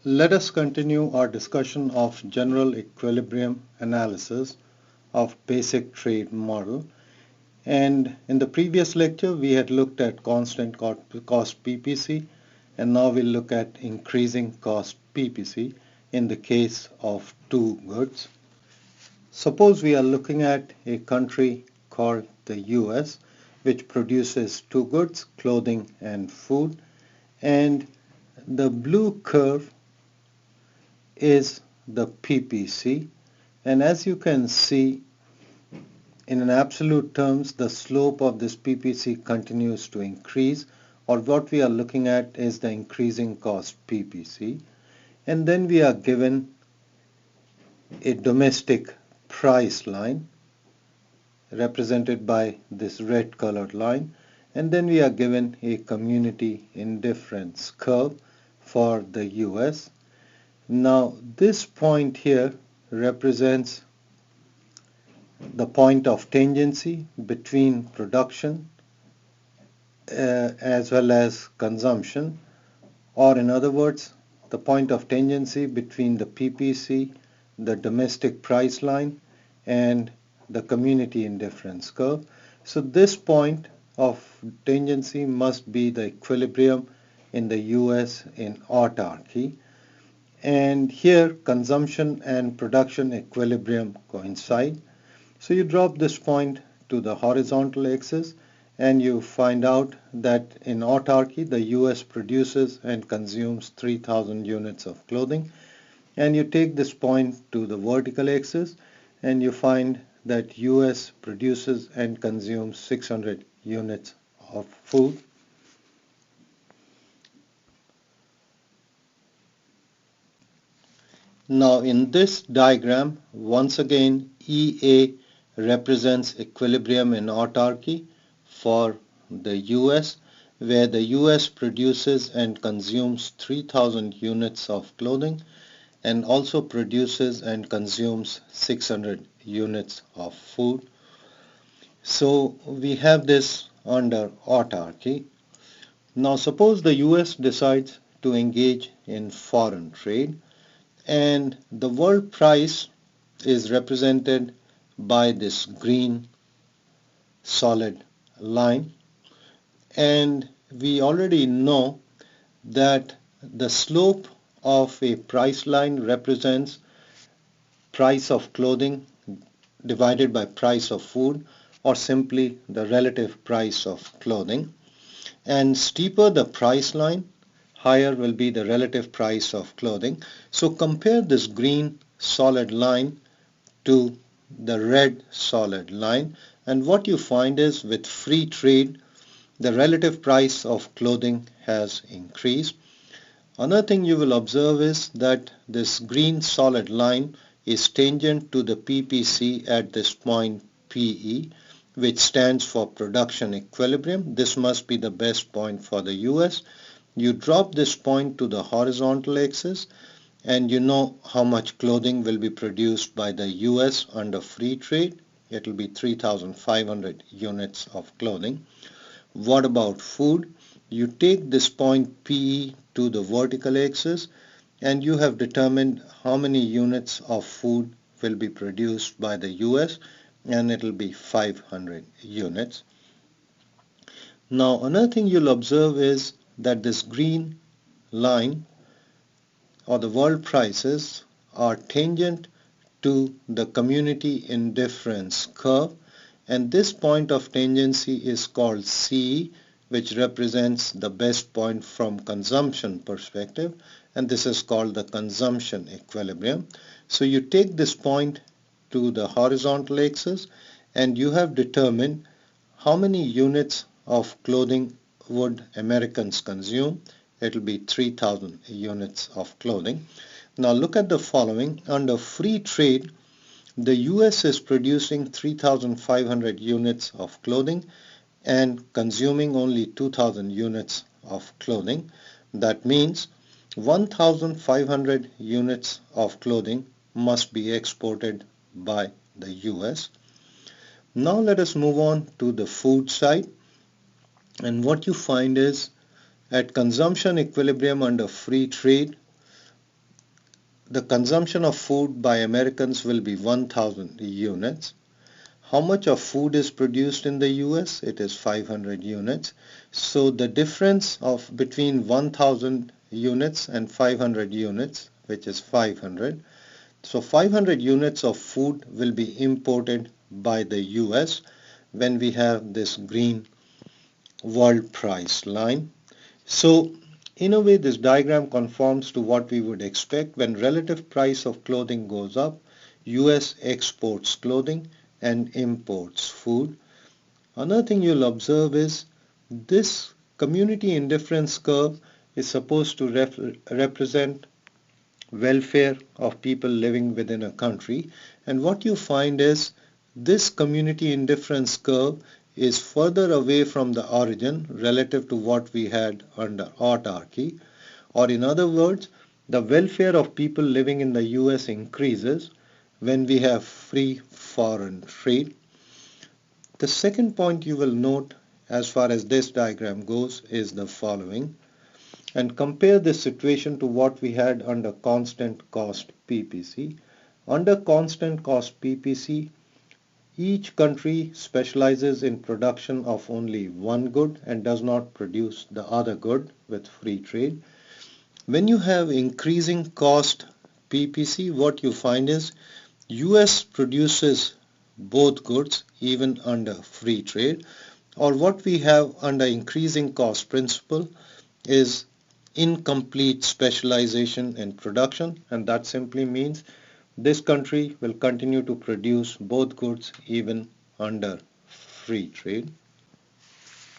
Let us continue our discussion of general equilibrium analysis of basic trade model. And in the previous lecture, we had looked at constant cost PPC, and now we'll look at increasing cost PPC in the case of two goods. Suppose we are looking at a country called the US, which produces two goods, clothing and food, and the blue curve is the PPC, and as you can see, in an absolute terms, the slope of this PPC continues to increase, or what we are looking at is the increasing cost PPC. And then we are given a domestic price line represented by this red colored line, and then we are given a community indifference curve for the US. Now this point here represents the point of tangency between production as well as consumption, or in other words, the point of tangency between the PPC, the domestic price line, and the community indifference curve. So this point of tangency must be the equilibrium in the US in autarky. And here consumption and production equilibrium coincide. So you drop this point to the horizontal axis and you find out that in autarky the US produces and consumes 3,000 units of clothing, and you take this point to the vertical axis and you find that US produces and consumes 600 units of food. Now in this diagram, once again, EA represents equilibrium in autarky for the US, where the US produces and consumes 3,000 units of clothing and also produces and consumes 600 units of food. So we have this under autarky. Now suppose the US decides to engage in foreign trade, and the world price is represented by this green solid line, and we already know that the slope of a price line represents price of clothing divided by price of food, or simply the relative price of clothing. And steeper the price line, higher will be the relative price of clothing. So compare this green solid line to the red solid line, and what you find is with free trade the relative price of clothing has increased. Another thing you will observe is that this green solid line is tangent to the PPC at this point PE, which stands for production equilibrium. This must be the best point for the US. You drop this point to the horizontal axis and you know how much clothing will be produced by the US under free trade. It will be 3,500 units of clothing. What about food? You take this point PE to the vertical axis and you have determined how many units of food will be produced by the US, and it will be 500 units. Now another thing you'll observe is that this green line, or the world prices, are tangent to the community indifference curve, and this point of tangency is called CE, which represents the best point from consumption perspective, and this is called the consumption equilibrium. So you take this point to the horizontal axis and you have determined how many units of clothing would Americans consume. It will be 3,000 units of clothing. Now look at the following. Under free trade, the US is producing 3,500 units of clothing and consuming only 2,000 units of clothing. That means 1,500 units of clothing must be exported by the US. Now let us move on to the food side, and what you find is at consumption equilibrium under free trade, the consumption of food by Americans will be 1000 units. How much of food is produced in the US? It is 500 units. So the difference of between 1000 units and 500 units, which is 500. So 500 units of food will be imported by the US when we have this green world price line. So in a way, this diagram conforms to what we would expect when relative price of clothing goes up. US exports clothing and imports food. Another thing you'll observe is this community indifference curve is supposed to represent welfare of people living within a country, and what you find is this community indifference curve is further away from the origin relative to what we had under autarky, or in other words, the welfare of people living in the US increases when we have free foreign trade. The second point you will note as far as this diagram goes is the following, and compare this situation to what we had under constant cost PPC. Under constant cost PPC, each country specializes in production of only one good and does not produce the other good with free trade. When you have increasing cost PPC, what you find is US produces both goods even under free trade, or what we have under increasing cost principle is incomplete specialization in production, and that simply means this country will continue to produce both goods even under free trade.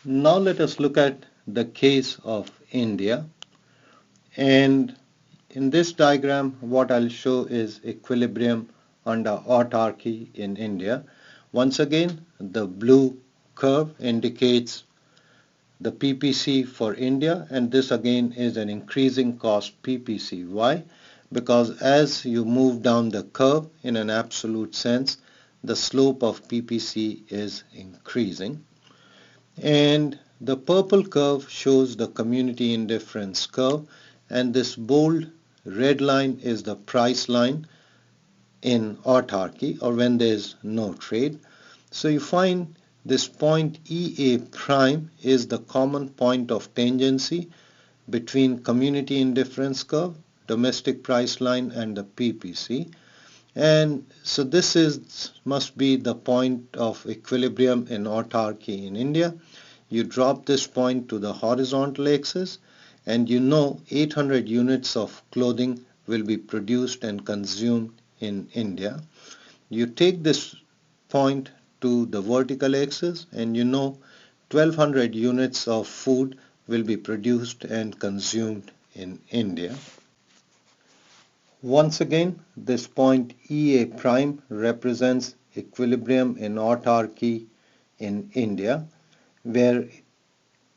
Now let us look at the case of India, and in this diagram what I'll show is equilibrium under autarky in India. Once again, the blue curve indicates the PPC for India, and this again is an increasing cost PPC. Why? Because as you move down the curve in an absolute sense, the slope of PPC is increasing. And the purple curve shows the community indifference curve, and this bold red line is the price line in autarky, or when there is no trade. So you find this point EA prime is the common point of tangency between community indifference curve, domestic price line, and the PPC. And so this must be the point of equilibrium in autarky in India. You drop this point to the horizontal axis, and you know 800 units of clothing will be produced and consumed in India. You take this point to the vertical axis, and you know 1200 units of food will be produced and consumed in India. Once again, this point EA prime represents equilibrium in autarky in India, where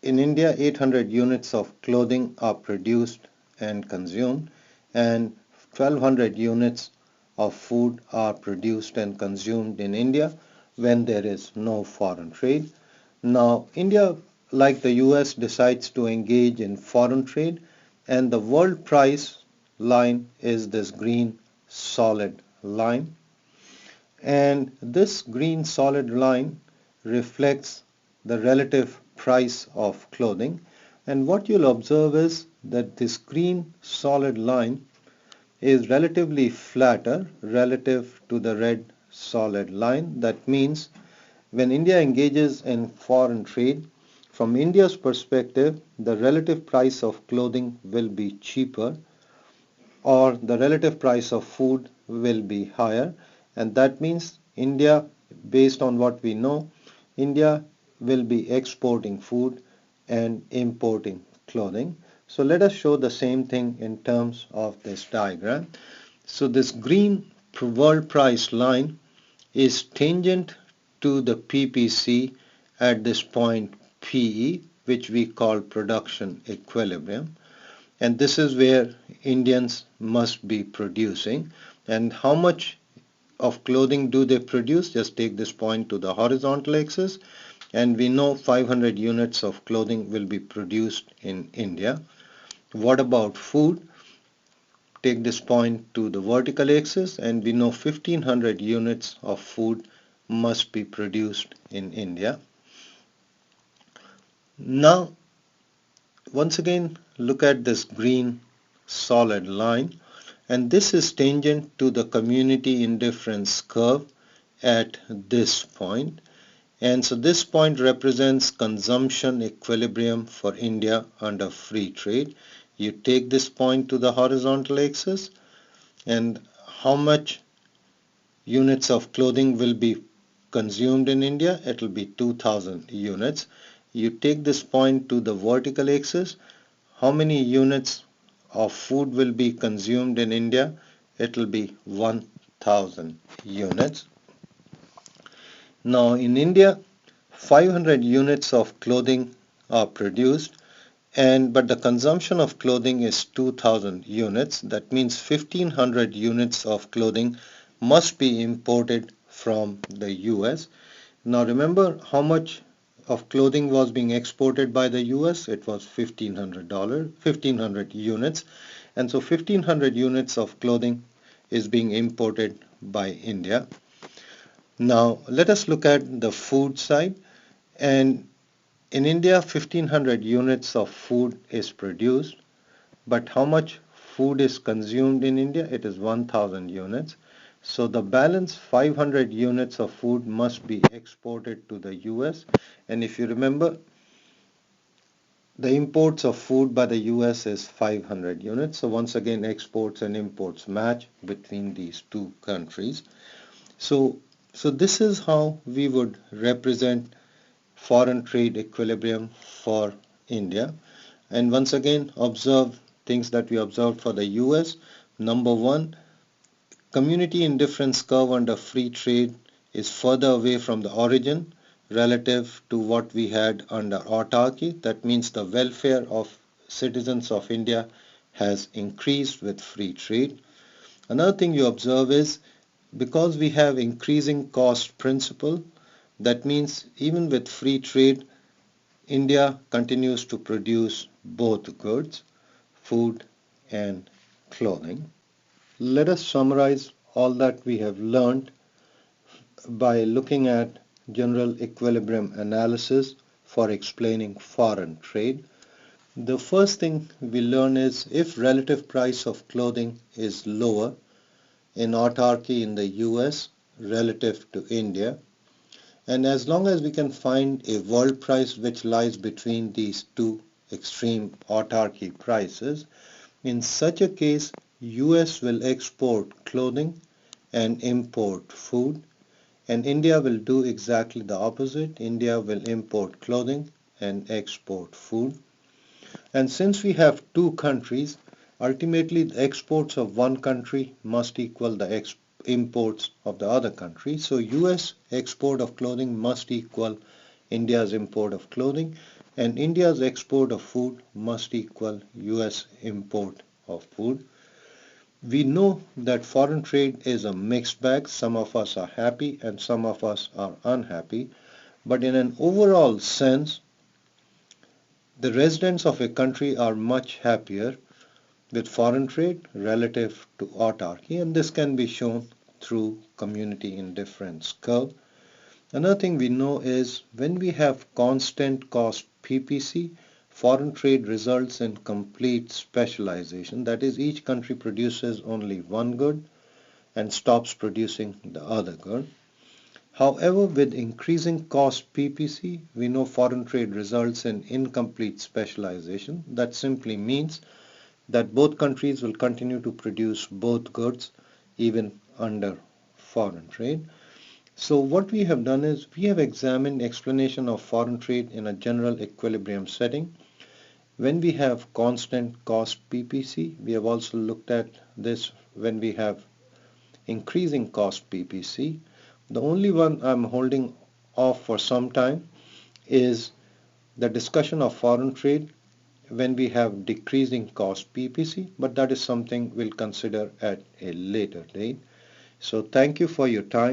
in India 800 units of clothing are produced and consumed, and 1200 units of food are produced and consumed in India when there is no foreign trade. Now India, like the US, decides to engage in foreign trade, and the world price line is this green solid line, and this green solid line reflects the relative price of clothing, and what you'll observe is that this green solid line is relatively flatter relative to the red solid line. That means when India engages in foreign trade, from India's perspective, the relative price of clothing will be cheaper, or the relative price of food will be higher, and that means India, based on what we know, India will be exporting food and importing clothing. So let us show the same thing in terms of this diagram. So this green world price line is tangent to the PPC at this point PE, which we call production equilibrium, and this is where Indians must be producing. And how much of clothing do they produce? Just take this point to the horizontal axis, and we know 500 units of clothing will be produced in India. What about food? take this point to the vertical axis, and we know 1500 units of food must be produced in India. Now, once again, look at this green solid line, and this is tangent to the community indifference curve at this point. And so this point represents consumption equilibrium for India under free trade. You take this point to the horizontal axis, and how much units of clothing will be consumed in India? It will be 2000 units. You take this point to the vertical axis, how many units of food will be consumed in India? It will be 1000 units. Now in India, 500 units of clothing are produced, but the consumption of clothing is 2000 units. That means 1500 units of clothing must be imported from the US. Now remember how much of clothing was being exported by the US? It was $1,500 units, and so 1500 units of clothing is being imported by India. Now let us look at the food side, and in India 1500 units of food is produced, but how much food is consumed in India? It is 1000 units. So the balance 500 units of food must be exported to the US, and if you remember, the imports of food by the US is 500 units. So once again, exports and imports match between these two countries. So this is how we would represent foreign trade equilibrium for India. And once again, observe things that we observed for the US. Number one, community indifference curve under free trade is further away from the origin relative to what we had under autarky. That means the welfare of citizens of India has increased with free trade. Another thing you observe is, because we have increasing cost principle, that means even with free trade, India continues to produce both goods, food and clothing. Let us summarize all that we have learned by looking at general equilibrium analysis for explaining foreign trade. The first thing we learn is, if relative price of clothing is lower in autarky in the US relative to India, and as long as we can find a world price which lies between these two extreme autarky prices, in such a case US will export clothing and import food, and India will do exactly the opposite. India will import clothing and export food. And since we have two countries, ultimately the exports of one country must equal the imports of the other country. So US export of clothing must equal India's import of clothing, and India's export of food must equal US import of food. We know that foreign trade is a mixed bag. Some of us are happy and some of us are unhappy. But in an overall sense, the residents of a country are much happier with foreign trade relative to autarky, and this can be shown through community indifference curve. Another thing we know is, when we have constant cost PPC, foreign trade results in complete specialization. That is, each country produces only one good and stops producing the other good. However, with increasing cost PPC, we know foreign trade results in incomplete specialization. That simply means that both countries will continue to produce both goods even under foreign trade. So what we have done is, we have examined explanation of foreign trade in a general equilibrium setting. When we have constant cost PPC, we have also looked at this when we have increasing cost PPC. The only one I'm holding off for some time is the discussion of foreign trade when we have decreasing cost PPC, but that is something we'll consider at a later date. So thank you for your time.